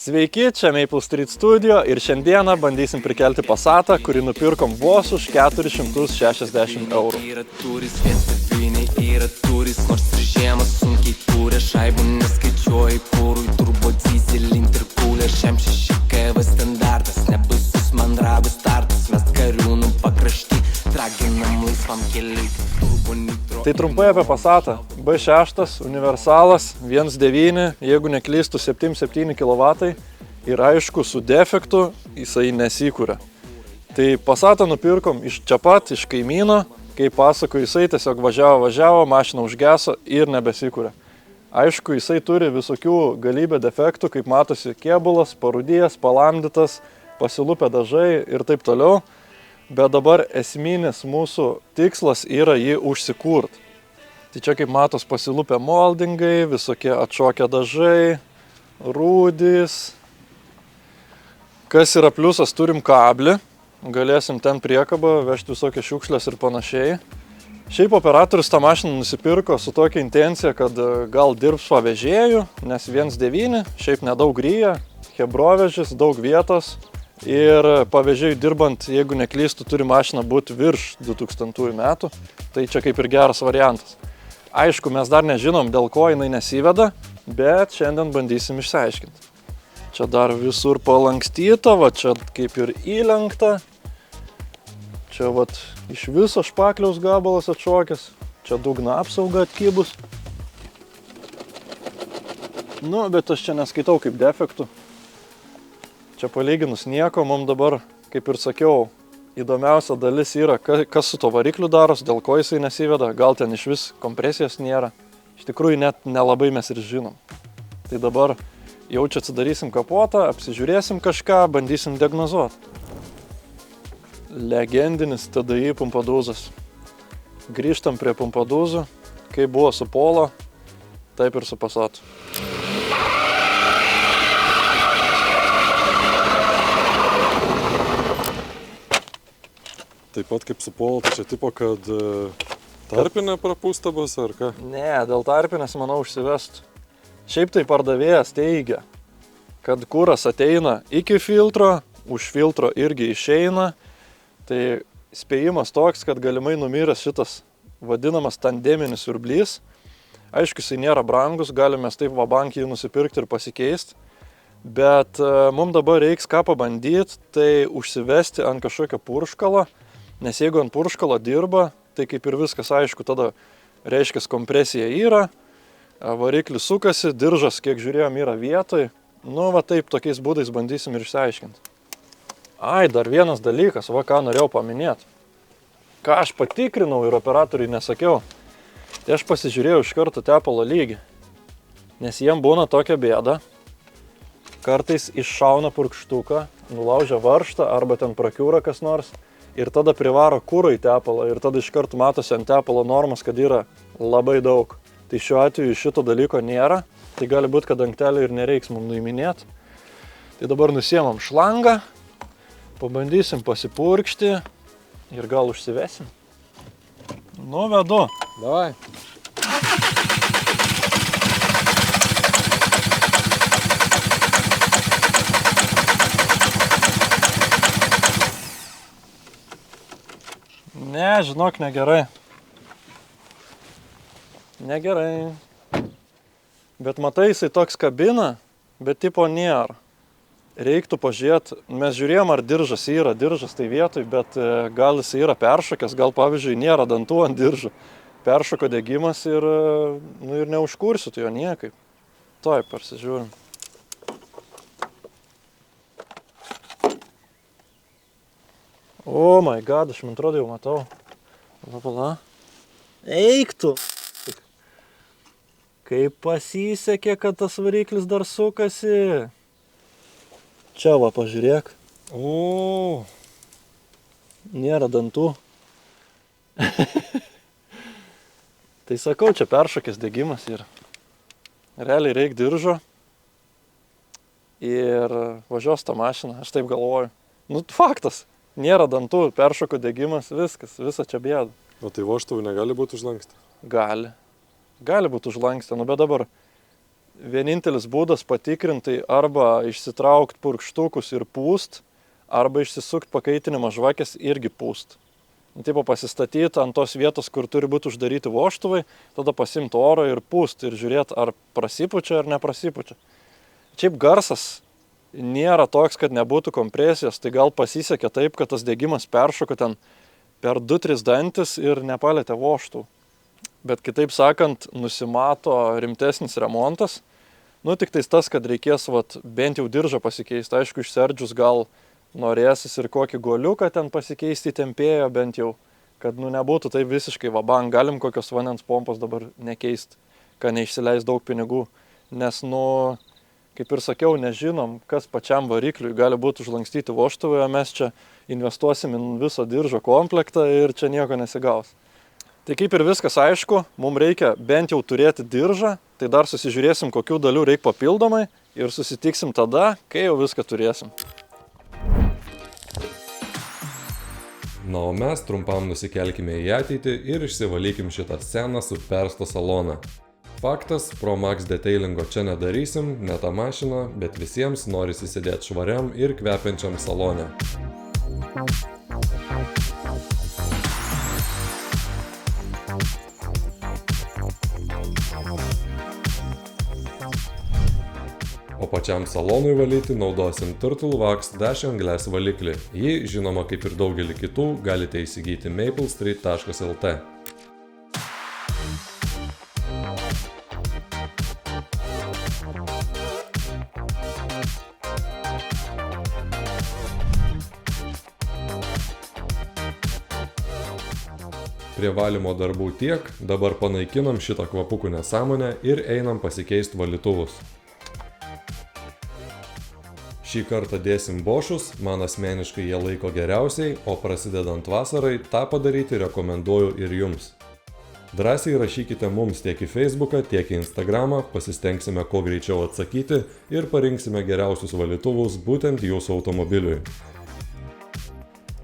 Sveiki, čia Maple Street Studio ir šiandieną bandysim prikelti Passatą, kurį nupirkom vos už 460 eurų. Yra turis, vėstaviniai yra turis, nors ir žiemą sunkiai tūrė, šaibų neskaičiuoji pūrui, turbo dyzelį interkulė, šiam 6KV standartas, nebaisus man rabas startas, mes kariūnų pakrašty, traginam laisvam keliui, turbo nitro. Tai trumpai apie Passatą. B6, universalas, 1.9, jeigu neklystų 7,7 kW ir aišku, su defektu jisai nesikūrė. Tai Passatą nupirkom iš čia pat, iš kaimyno, kai pasako, jisai tiesiog važiavo, mašina užgeso ir nebesikūrė. Aišku, jisai turi visokių galybę defektų, kaip matosi kėbulas, parūdijęs, palamdytas, pasilupę dažai ir taip toliau. Bet dabar esminis mūsų tikslas yra jį užsikurt. Tai čia kaip matos pasilupę moldingai, visokie atšokę dažai, rūdys. Kas yra pliusas, turim kablį, galėsim ten priekabą vežti visokias šiukšlės ir panašiai. Šiaip operatorius tą mašiną nusipirko su tokia intencija, kad gal dirbs pavėžėjų, nes 1.9, šiaip nedaug ryja, hebrovežis, daug vietos. Ir pavėžėjų dirbant, jeigu neklystų, turi mašina būti virš 2000 metų, tai čia kaip ir geras variantas. Aišku, mes dar nežinom, dėl ko jinai nesiveda, bet šiandien bandysim išsiaiškinti. Čia dar visur palankstyta, va čia kaip ir įlenkta. Čia vat iš viso špakliaus gabalas atšokęs, čia dugno apsauga atkibus. Nu, bet aš čia neskaitau kaip defektų. Čia palyginus nieko, mums dabar, kaip ir sakiau, įdomiausia dalis yra, kas su to varikliu daros, dėl ko jisai nesiveda, gal ten iš vis kompresijos nėra. Iš tikrųjų net nelabai mes ir žinom. Tai dabar jau čia atsidarysim kapotą, apsižiūrėsim kažką, bandysim diagnozuoti. Legendinis TDI pumpadūzas. Grįžtam prie pumpadūzų, kaip buvo su Polo, taip ir su Passatu. Taip pat kaip su Polo, tai čia tipo, kad tarpinė prapūsta bus ar ką? Ne, dėl tarpinės, manau, užsivestų. Šiaip tai pardavėjas teigia, kad kuras ateina iki filtro, už filtro irgi išeina. Tai spėjimas toks, kad galimai numiręs šitas vadinamas tandeminis siurblys. Aišku, jisai nėra brangus, galime taip vabank jį nusipirkti ir pasikeisti. Bet mums dabar reiks ką pabandyti, tai užsivesti ant kažkokio purškalo. Nes jeigu ant purškalo dirba, tai kaip ir viskas aišku, tada reiškia kompresija yra, variklis sukasi, diržas, kiek žiūrėjom, yra vietoj. Nu, va taip, tokiais būdais bandysim ir išsiaiškinti. Ai, dar vienas dalykas, va ką norėjau paminėti. Ką aš patikrinau ir operatoriui nesakiau. Tai aš pasižiūrėjau iš karto tepalo lygį. Nes jiem būna tokia bėda. Kartais iššauna purkštuką, nulaužia varžtą arba ten prakiūra kas nors. Ir tada privaro kuro į tepalą ir tada iš karto matosi ant tepalo normos, kad yra labai daug. Tai šiuo atveju šito dalyko nėra, tai gali būti, kad dangtelį ir nereiks mums nuiminėti. Tai dabar nusiemam šlangą, pabandysim pasipurkšti ir gal užsivesim. Nu, vedu. Davai. Ne, žinok, negerai. Negerai. Bet matai, jisai toks kabina, bet tipo nėra. Reiktų pažiūrėti, mes žiūrėjom, ar diržas yra, diržas tai vietoj, bet gal jisai yra peršokęs, gal pavyzdžiui nėra dantų ant diržo. Peršoko degimas ir, nu, ir neužkursiu tu jo niekaip. Taip, pasižiūrim. Oh my god, aš man atrodo jau matau. Pala. Eik tu! Kaip pasisekė, kad tas variklis dar sukasi. Čia va, pažiūrėk. O. Nėra dantų. Tai sakau, čia peršokęs degimas ir realiai reik diržo. Ir važiuos tą mašiną, aš taip galvoju. Nu, faktas. Nėra dantų, peršoko degimas, viskas, visa čia bėda. O tai vožtuvų negali būti užlankstę? Gali. Gali būti užlankstę, nu bet dabar vienintelis būdas patikrinti arba išsitraukti purkštukus ir pūst, arba išsisukti pakaitinimo žvakės irgi pūst. Tipo pasistatyti ant tos vietos, kur turi būti uždaryti vožtuvai, tada pasimti oro ir pūst ir žiūrėti, ar prasipučia ar neprasipučia. Šiaip garsas nėra toks, kad nebūtų kompresijos, tai gal pasisekė taip, kad tas degimas peršoko ten per 2-3 dantis ir nepalėtė vožtuvų. Bet kitaip sakant, nusimato rimtesnis remontas. Tik tais tas, kad reikės bent jau diržą pasikeisti. Aišku, išsiardžius gal norėsis ir kokį guoliuką ten pasikeisti tempėjo bent jau, kad nebūtų tai visiškai vabang. Galim kokios vandens pompos dabar nekeisti, kad neišsileis daug pinigų. Nes, kaip ir sakiau, nežinom, kas pačiam varikliui gali būti užlankstyti vožtuvai, o mes čia investuosim į viso diržo komplektą ir čia nieko nesigaus. Tai kaip ir viskas aišku, mums reikia bent jau turėti diržą, tai dar susižiūrėsim, kokių dalių reikia papildomai ir susitiksim tada, kai jau viską turėsim. Na, o mes trumpam nusikelkime į ateitį ir išsivalykim šitą seną supersto saloną. Faktas, Pro Max detailingo čia nedarysim, ne tą mašiną, bet visiems norisi sėdėti švariam ir kvepiančiam salone. O pačiam salonui valyti naudosim Turtle Wax Dash and Glass valiklį. Jį, žinoma, kaip ir daugelį kitų, galite įsigyti maplestreet.lt. Prie valymo darbų tiek, dabar panaikinam šitą kvapukų nesąmonę ir einam pasikeisti valytuvus. Šį kartą dėsim Boschus, man asmeniškai jie laiko geriausiai, o prasidedant vasarai tą padaryti rekomenduoju ir jums. Drąsiai rašykite mums tiek į Facebooką, tiek į Instagramą, pasistengsime kuo greičiau atsakyti ir parinksime geriausius valytuvus būtent jūsų automobiliui.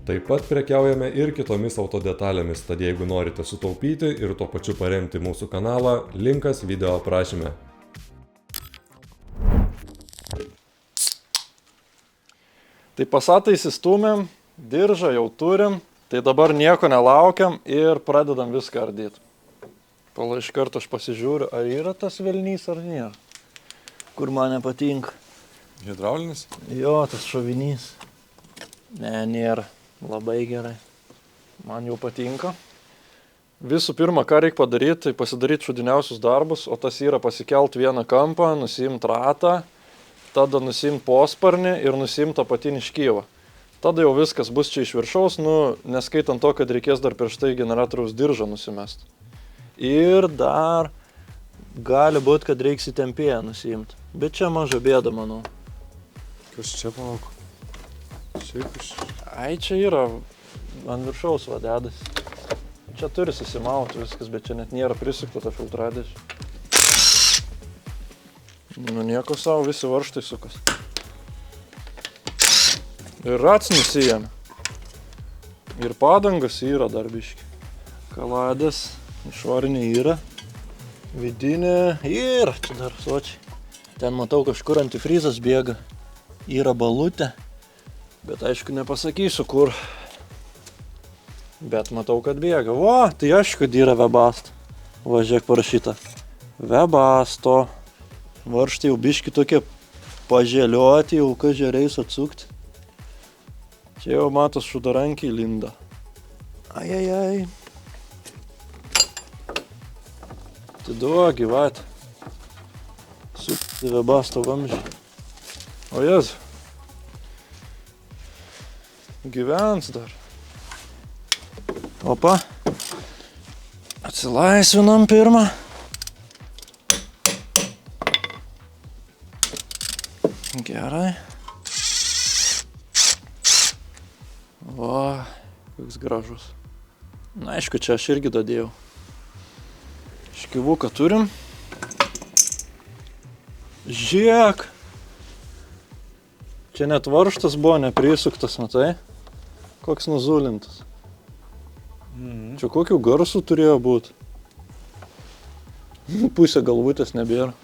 Taip pat prekiaujame ir kitomis autodetalėmis, tad jeigu norite sutaupyti ir tuo pačiu paremti mūsų kanalą, linkas video aprašyme. Tai Passatą įsistūmėm, diržą jau turim, tai dabar nieko nelaukiam ir pradedam viską ardyti. Iš karto aš pasižiūriu, ar yra tas velnys ar nėra, kur man nepatinka. Hidraulinis? Jo, tas šovinys. Ne, nėra. Labai gerai. Man jau patinka. Visų pirma, ką reikia padaryti, tai pasidaryti šudiniausius darbus, o tas yra pasikelt vieną kampą, nusiimt ratą, tada nusiimt posparnį ir nusiimt apatinį škyvą. Tada jau viskas bus čia iš viršaus, neskaitant to, kad reikės dar prieš tai generatoriaus diržą nusimest. Ir dar gali būti, kad reiks įtempėję nusiimt. Bet čia maža bėda, manau. Kas čia palauk? Ai, čia yra ant viršaus vadedas. Čia turi susimauti viskas, bet čia net nėra prisukta ta filtradėžė. Nieko savo, visi varžtai sukas. Ir rats nusijėmė. Ir padangas yra dar biški. Kaladės, išorinė yra. Vidinė yra, čia dar sočiai. Ten matau kažkur antifrizas bėga. Yra balutė. Bet aišku nepasakysiu kur. Bet matau, kad bėga. O, tai aišku, kad yra Webasto. Va, žiūrėk parašyta. Webasto. Varžtai jau biški tokie paželiuoti, jau kažeriais atsukti. Čia jau matos šudarankiai linda. Ai. Atiduok gyvatę. Sukti Webasto vamzdžiai. O Jėzu. Gyvens dar. Opa. Atsilaisvinam pirmą. Gerai. Va, koks gražus. Na, aišku, čia aš irgi dadėjau. Škyvuką turim. Žiūrėk. Čia net varžtas buvo neprisuktas, matai? Koks nuzulintas. Čia kokių garsų turėjo būti. Pusė galvutės nebėra.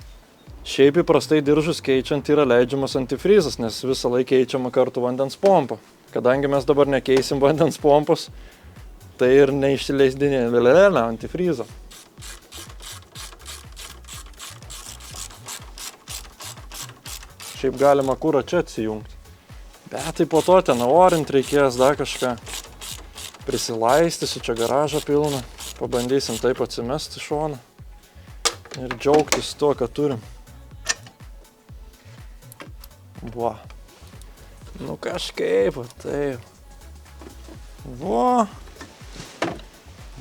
Šiaip įprastai diržus keičiant yra leidžiamas antifrizas, nes visą laiką keičiama kartu vandens pompa. Kadangi mes dabar nekeisim vandens pompos, tai ir neišsileisdinė antifrizo. Šiaip galima kurą čia atsijungti. Bet tai po to ten orint reikės dar kažką. Prisilaistysiu, čia garažą pilną. Pabandysim taip atsimesti šoną. Ir džiaugtis tuo, ką turim. Va. Nu kažkaip, taip. Va.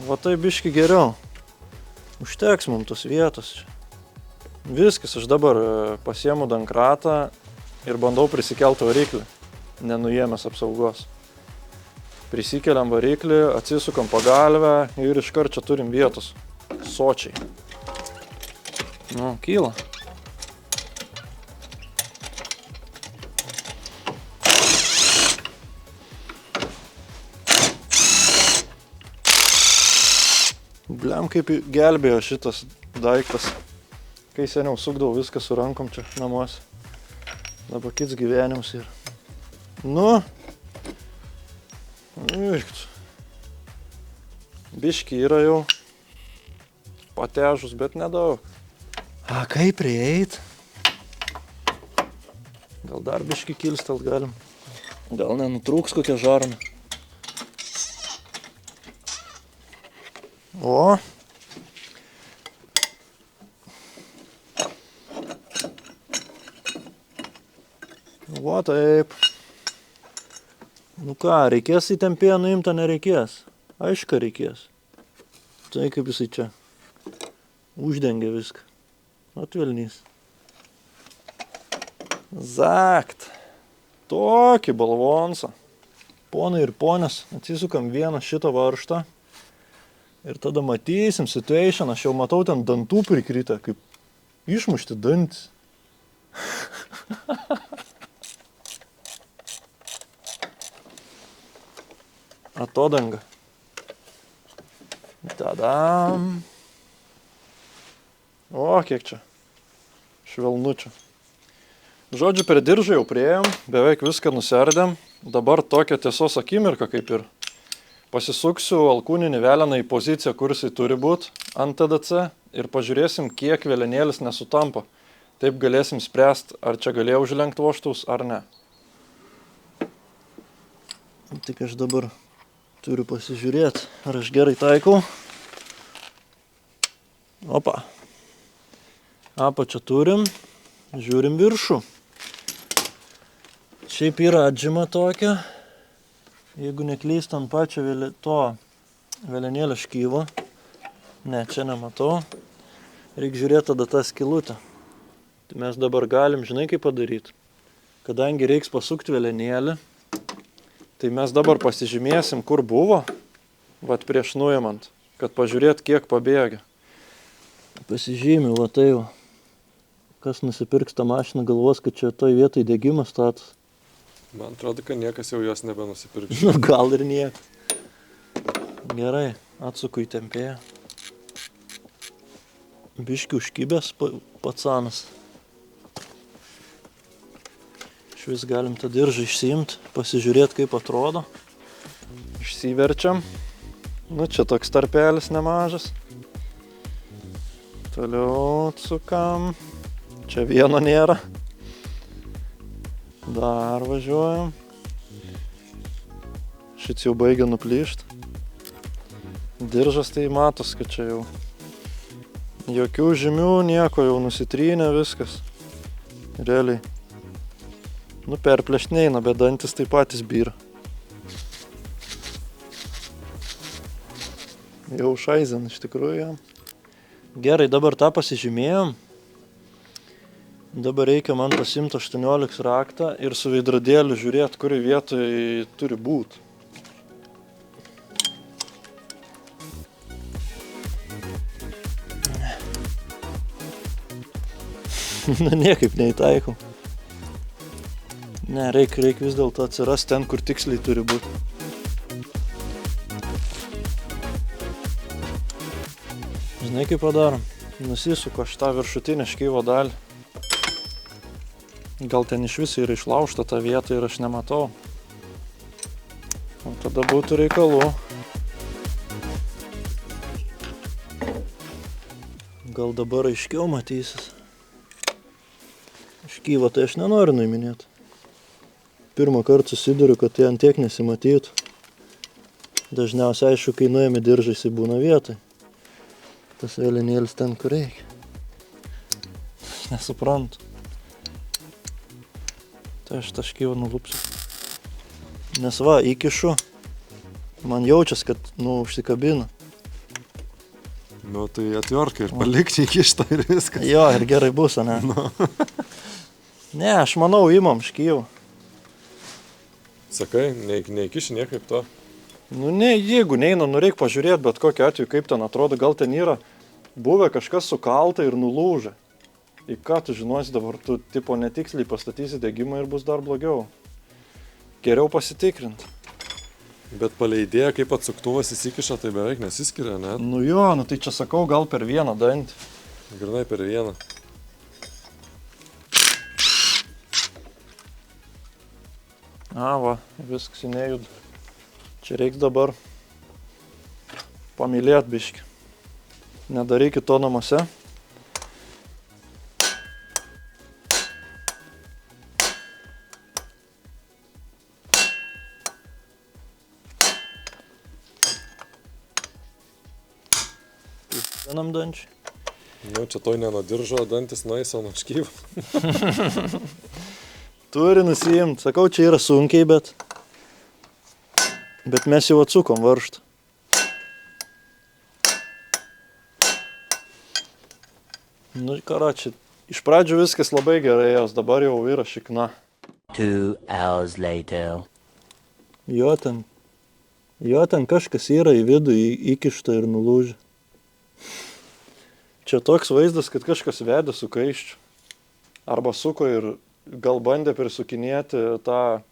Va tai biški geriau. Užteks mums tos vietos čia. Viskas, aš dabar pasiemu dankratą ir bandau prisikelt variklį, nenuėmęs apsaugos. Prisikeliam variklį, atsisukam pagalvę ir iškart čia turim vietos. Sočiai. Nu, kyla. Bliam, kaip gelbėjo šitas daiktas. Kai seniau sukdavau viską su rankom čia namuose. Dabar kits gyvenimus yra. Nu. Biški yra jau patežus, bet nedaug. A, kaip prieit? Gal dar biški kilstelt galim. Gal nenutrūks kokia žarna. O. Va taip. Nu ką, reikės į tempėją nuimtą, nereikės. Aišku, reikės. Tai kaip jisai čia uždengia viską. Atvelnys. Zakt. Tokį balvonsą. Ponai ir ponės, atsisukam vieną šitą varžtą. Ir tada matysim situation. Aš jau matau ten dantų prikritę, kaip išmušti dantis. Atodanga. Tadam. O, kiek čia. Švelnučių. Žodžiu, prie diržą jau priėjom, beveik viską nuserdėm. Dabar tokia tiesos akimirka kaip ir. Pasisuksiu alkūninį veleną į poziciją, kur jisai turi būti ant TDC ir pažiūrėsim, kiek velenėlis nesutampa. Taip galėsim spręsti, ar čia galėjau užlenkti vožtus, ar ne. Tik aš dabar turiu pasižiūrėti, ar aš gerai taikau. Opa. Apačią turim, žiūrim viršų. Šiaip yra atžyma tokia, jeigu neklyst ant pačio velenėlio škyvo. Ne, čia nematau. Reikia žiūrėti tada tą skylutę. Tai mes dabar galim, žinai kaip padaryti. Kadangi reiks pasukti velenėlį, tai mes dabar pasižymėsim, kur buvo, vat prieš nuimant, kad pažiūrėt, kiek pabėgia. Pasižymiu, va tai va. Kas nusipirks tą mašiną, galvos, kad čia toj vietoj degimas status. Man atrodo, kad niekas jau jos nebenusipirks. Nu, gal ir niek. Gerai, atsuku į tempėją. Biški užkibęs pacanas. Vis galim tą diržą išsiimt, pasižiūrėti, kaip atrodo. Išsiverčiam. Nu, čia toks tarpelis nemažas. Toliau atsukam. Čia vieno nėra. Dar važiuojam. Šits jau baigia nuplyšt. Diržas tai matos, kad čia jau jokių žymių, nieko, jau nusitrynė viskas. Realiai. Nu, perplėšt neina, bet dantis taip patys byra. Jau šaizen iš tikrųjų jam. Gerai, dabar tą pasižymėjom. Dabar reikia man pasimti 18 raktą ir su veidrodėliu žiūrėti, kuri vietoj turi būti. Na, niekaip neįtaikau. Ne, reikia vis dėlto atsirasti ten, kur tiksliai turi būti. Žinai, kaip padarom? Nusisuku aš tą viršutinę škyvo dalį. Gal ten iš vis yra išlaužta ta vieta ir aš nematau. O tada būtų reikalų. Gal dabar aiškiau matysis. Škyvą tai aš nenoriu nuiminėti. Pirmą kartą susiduriu, kad tai ant tiek nesimatytų. Dažniausiai aišku, kai nuėmi diržą, jisai būna vietoj. Tas vėlinėlis ten, kur reikia. Aš nesuprantu. Tai aš tą škyvą nulupsiu. Nes va, įkišu. Man jaučias, kad, užsikabina. Nu, tai atverk ir palikti įkištą ir viskas. Jo, ir gerai bus, ne? Ne, aš manau, imam škyvą. Sakai, neįkiši niekaip to. Ne, jeigu neina, reik pažiūrėti, bet kokiu atveju, kaip ten atrodo, gal ten yra buvę kažkas sukalta ir nulūžę. Į ką tu žinosi dabar, tu tipo netiksliai pastatysi degimą ir bus dar blogiau. Geriau pasitikrinti. Bet paleidėja, kaip atsuktuvas įsikiša, tai beveik nesiskiria, ne? Tai čia sakau, gal per vieną dantį. Grinai per vieną. Va, viskas nejuda. Čia reiks dabar pamylėt biškį. Nedarykit to namuose. Vienam dančiui. Čia toj nenadiržo dantis nueis, o nuo škyvą. Turi nusiimt. Sakau, čia yra sunkiai, bet mes jau atsukom varžtą. Karoči, iš pradžių viskas labai gerai, jos dabar jau yra šikna. 2 hours later. Jo ten kažkas yra į vidų įkišta ir nulūžę. Čia toks vaizdas, kad kažkas vedė su kaiščiu. Arba suko ir gal bandė prisukinėti tą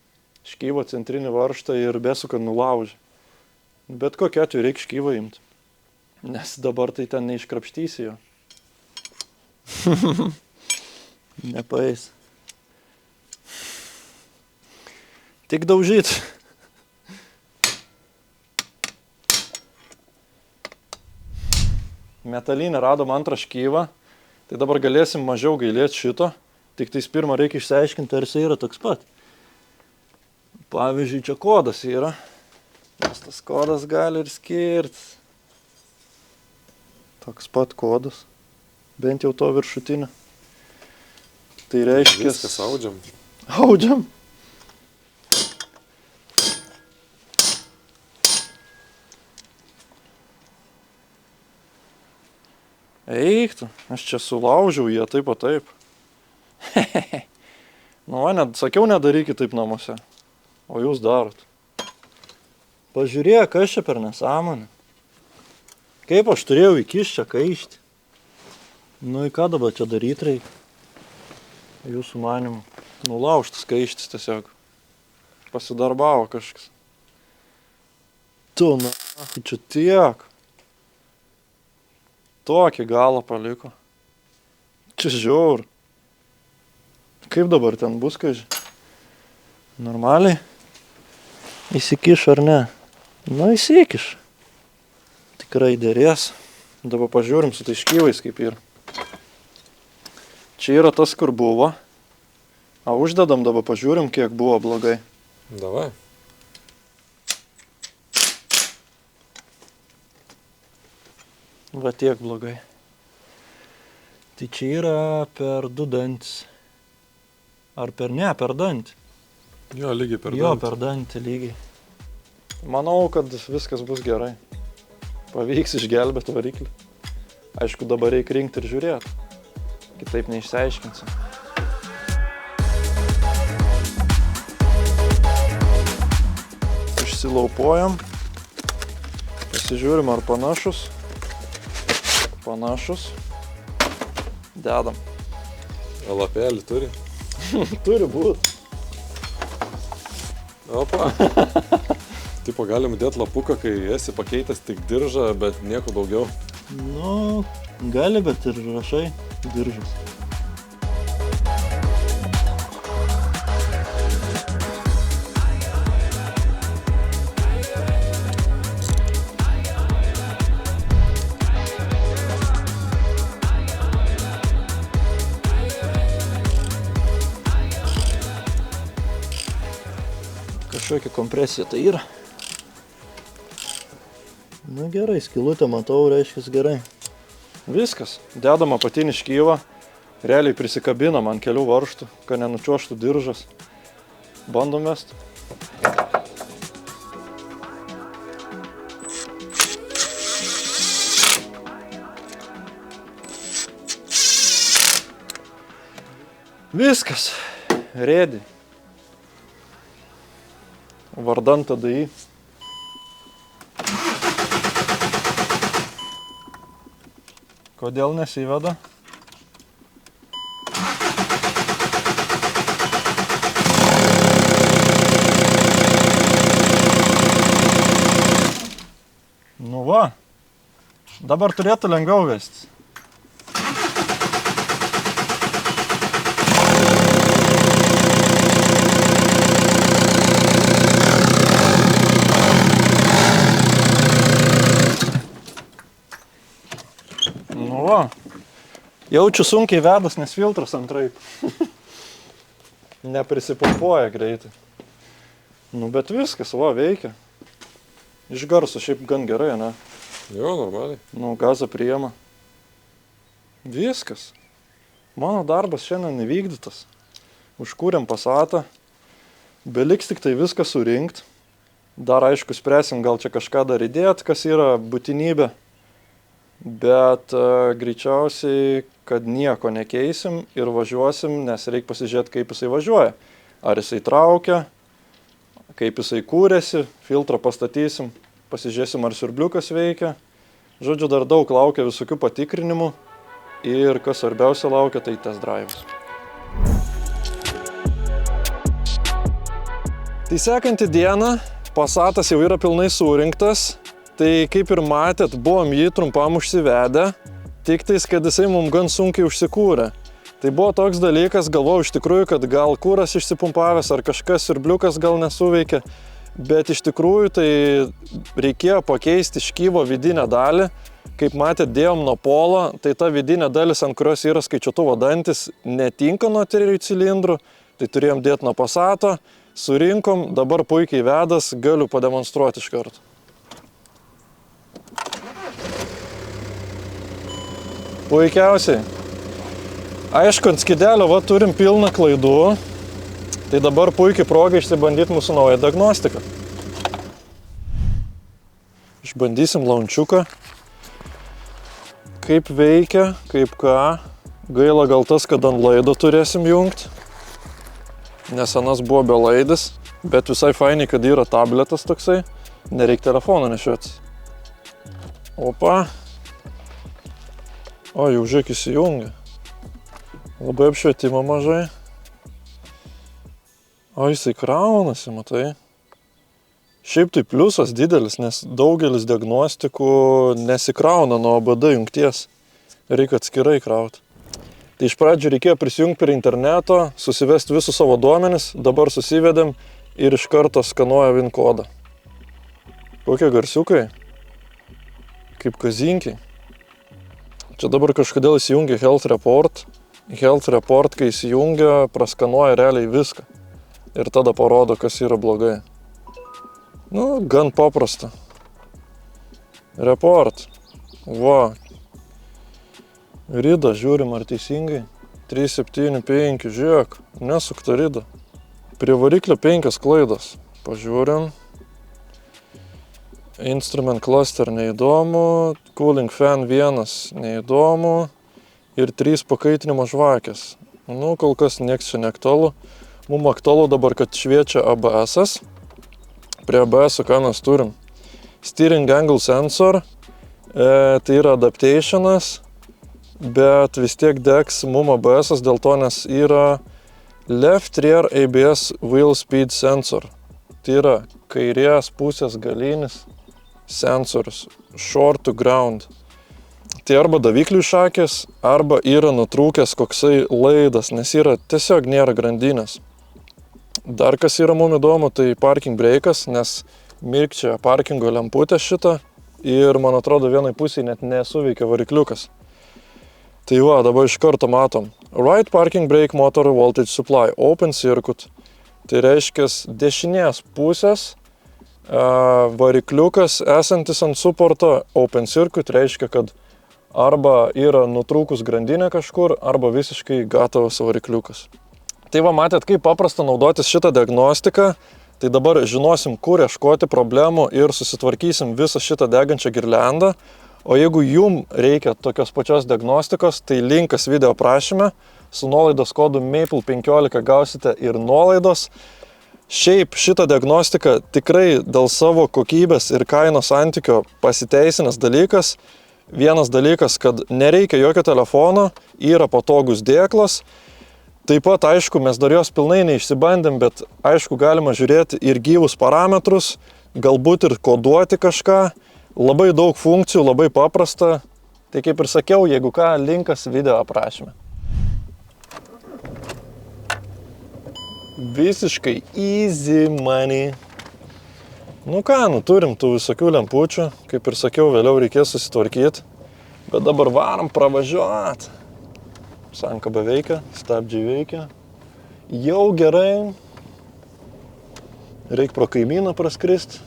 škyvą centrinį varžtą ir besuką nulaužė. Bet kokiu atveju reikia škyvą imti. Nes dabar tai ten neiškrapštysi jo. Nepaeis. Tik daužyt. Metalinę radom antrą škyvą. Tai dabar galėsim mažiau gailėti šito. Tik tais pirmą reikia išsiaiškinti, ar jisai yra toks pat. Pavyzdžiui, čia kodas yra. Nes tas kodas gali ir skirtis. Toks pat kodas. Bent jau to viršutinio. Tai reiškia... Viskas audžiam. Audžiam. Eiktų, aš čia sulaužiau jie taip o taip. Sakiau, nedarykit taip namuose. O jūs darot. Pažiūrėk, kas čia per nesąmonę. Kaip aš turėjau įkišti čia kaištį. Į ką dabar čia daryti reikia? Jūsų manimu. Nulaužtas kaištis tiesiog. Pasidarbavo kažkas. Čia tiek. Tokį galą paliko. Čia žiaur. Kaip dabar ten bus, kaži? Normaliai? Įsikiš ar ne? Įsikiš. Tikrai dėrės. Dabar pažiūrim su tai škyvais kaip yra. Čia yra tas, kur buvo. Uždedam, dabar pažiūrim, kiek buvo blogai. Davai. Va tiek blogai. Tai čia yra per 2 dantis. Ar per dantį? Jo, lygiai per dantį. Jo, per dantį lygiai. Manau, kad viskas bus gerai. Pavyks išgelbėti variklį. Aišku, dabar reikia rinkti ir žiūrėti. Kitaip neišsiaiškinsim. Išsilaupojam. Pasižiūrim, ar panašus. Panašus. Dedam. Lapelį turi? Turi būt. Opa. Tipo, galim dėti lapuką, kai esi pakeitęs tik diržą, bet nieko daugiau. Gali, bet ir rašai diržas. Kažkokia kompresija tai yra. Na gerai, skylutę matau, reiškia gerai. Viskas. Dedam apatinį škyvą. Realiai prisikabinam ant kelių varžtų, kad nenučiuoštų diržas. Bandom mest. Viskas. Ready. Vardan TDI. Kodėl nesiveda? Nu va. Dabar turėtų lengviau vestis. Nu va. Jaučiu sunkiai vedas, nes filtras antraip. Neprisipumpuoja greitai. Nu bet viskas, va, veikia. Iš garso šiaip gan gerai, ne? Jo, normaliai. Nu, gazą priima. Viskas. Mano darbas šiandien įvykdytas. Užkūrėm Passatą. Beliks tik tai viską surinkt. Dar aišku, spręsim, gal čia kažką dar įdėt, kas yra būtinybė. Bet greičiausiai, kad nieko nekeisim ir važiuosim, nes reikia pasižiūrėti, kaip jisai važiuoja. Ar jisai traukia, kaip jisai kūrėsi, filtrą pastatysim, pasižiūrėsim, ar siurbliukas veikia. Žodžiu, dar daug laukia visokių patikrinimų ir kas svarbiausia laukia, tai test drive'as. Tai sekantį dieną Passatas jau yra pilnai surinktas. Tai kaip ir matėt, buvom jį trumpam užsivedę, tik tais, kad jisai mums gan sunkiai užsikūrė. Tai buvo toks dalykas, galvojau iš tikrųjų, kad gal kūras išsipumpavęs ar kažkas siurbliukas gal nesuveikia, bet iš tikrųjų tai reikėjo pakeisti škyvo vidinę dalį. Kaip matėt, dėjom nuo polo, tai ta vidinė dalis, ant kurios yra skaičiuotuvo dantis, netinka nuo 3 cilindrų, tai turėjom dėti nuo Passato, surinkom, dabar puikiai vedas, galiu pademonstruoti iš karto. Puikiausiai. Aišku, ant skydelio va turim pilną klaidų, tai dabar puikiai proga išsibandyti mūsų naują diagnostiką. Išbandysim launčiuką, kaip veikia, kaip ką. Gaila gal tas, kad ant laido turėsim jungti, nes anas buvo be laidis, bet visai fainiai, kad yra tabletas toksai, nereik telefoną nešiotis. Opa. O, jau žiūrėk įsijungia. Labai apšvietimo mažai. O, jisai kraunasi, matai. Šiaip tai pliusas didelis, nes daugelis diagnostikų nesikrauna nuo OBD jungties. Reikia atskirai krauti. Tai iš pradžių reikėjo prisijungti prie interneto, susivesti visus savo duomenis, dabar susivedėm ir iš karto skanuoja VIN kodą. Kokie garsiukai? Kaip kazinkiai. Čia dabar kažkodėl įsijungia Health Report. Health Report, kai įsijungia, praskanuoja realiai viską. Ir tada parodo, kas yra blogai. Nu, gan paprasta. Report. Va. Rida, žiūrim ar teisingai. 375, žiūrėk, nesukta rida. Prie variklio 5 klaidos. Pažiūrim. Instrument cluster neįdomu, cooling fan 1 neįdomu ir 3 pakaitinimo žvakės. Nu, kol kas nieks čia neaktualu. Mums aktualu dabar, kad šviečia ABS-as. Prie ABS-o ką mes turim? Steering angle sensor, tai yra adaptationas, bet vis tiek degs mums ABS-as dėl to, nes yra left rear ABS wheel speed sensor. Tai yra kairės pusės galinis sensorius, short to ground. Tai arba daviklių šakės, arba yra nutrūkęs koksai laidas, nes yra tiesiog nėra grandinės. Dar kas yra mums įdomu, tai parking brake'as, nes mirkčia parkingo lemputė šitą ir, man atrodo, vienai pusėje net nesuveikia varikliukas. Tai va, dabar iš karto matom. Right parking brake motor voltage supply, open circuit. Tai reiškia dešinės pusės varikliukas esantis ant suporto open circuit reiškia, kad arba yra nutrūkus grandinė kažkur, arba visiškai gatavas varikliukas. Tai va, matėt, kaip paprasta naudotis šitą diagnostiką, tai dabar žinosim, kur ieškoti problemų ir susitvarkysim visą šitą degančią girliandą. O jeigu jum reikia tokios pačios diagnostikos, tai linkas video aprašyme, su nuolaidos kodu MAPLE15 gausite ir nuolaidos. Šiaip šitą diagnostiką tikrai dėl savo kokybės ir kainos santykio pasiteisinęs dalykas. Vienas dalykas, kad nereikia jokio telefono, yra patogus dėklas. Taip pat, aišku, mes dar jos pilnai neišsibandėm, bet aišku, galima žiūrėti ir gyvus parametrus, galbūt ir koduoti kažką. Labai daug funkcijų, labai paprasta. Tai kaip ir sakiau, jeigu ką, linkas video aprašyme. Visiškai easy money. Nu ką, turim tų visokių lempučių, kaip ir sakiau, vėliau reikės susitvarkyti. Bet dabar varom pravažiuot. Sankaba veikia, stabdžiai veikia. Jau gerai. Reikia pro kaimyną praskrist.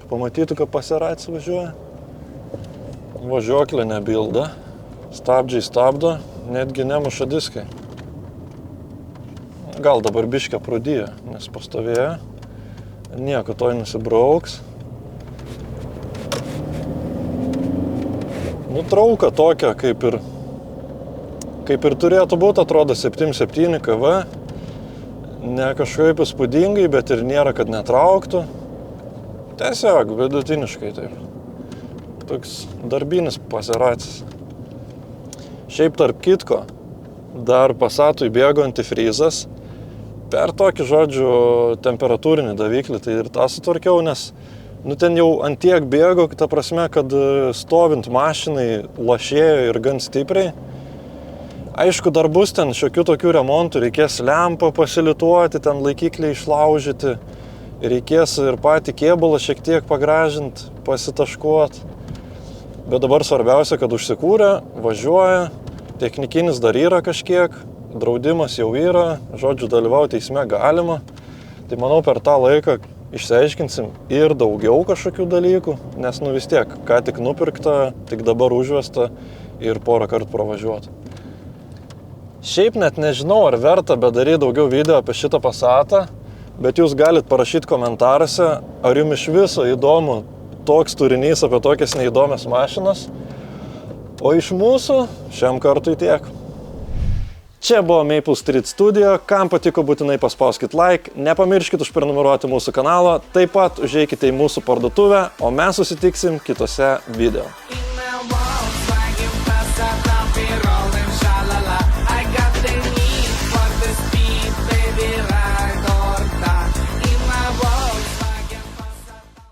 Pamatytų, kad pasiracis važiuoja. Važiuoklė nebilda. Stabdžiai stabdo, netgi nemuša diskai. Gal dabar biškę prudėjo, nes pastovėjo. Nieko toj nusibrauks. Trauka tokia, kaip ir turėtų būti, atrodo 7.7 kV. Ne kažkaip įspūdingai, bet ir nėra, kad netrauktų. Tiesiog vidutiniškai taip. Toks darbinis pasiracis. Šiaip tarp kitko, dar Passatui bėgo antifrizas. Per tokį, žodžiu, temperatūrinį daviklį, tai ir tą sutvarkiau, nes ten jau antiek bėgo, ta prasme, kad stovint mašinai lašėjo ir gan stipriai. Aišku, dar bus ten šiokių tokių remontų, reikės lempą pasilituoti, ten laikiklį išlaužyti, reikės ir patį kėbulą šiek tiek pagražinti, pasitaškuoti. Bet dabar svarbiausia, kad užsikūrė, važiuoja, technikinis dar yra kažkiek, draudimas jau yra, žodžiu, dalyvauti teisme galima. Tai manau, per tą laiką išsiaiškinsim ir daugiau kažkokių dalykų, nes vis tiek, ką tik nupirkta, tik dabar užvesta ir porą kartų pravažiuoti. Šiaip net nežinau, ar verta bedaryti daugiau video apie šitą Passatą, bet jūs galit parašyti komentaruose, ar jums iš viso įdomu toks turinys apie tokias neįdomias mašinas. O iš mūsų šiam kartui tiek. Čia buvo Maple Street Studio, kam patiko būtinai paspauskit like, nepamirškit užprenumeruoti mūsų kanalą, taip pat užeikite į mūsų parduotuvę, o mes susitiksim kitose video.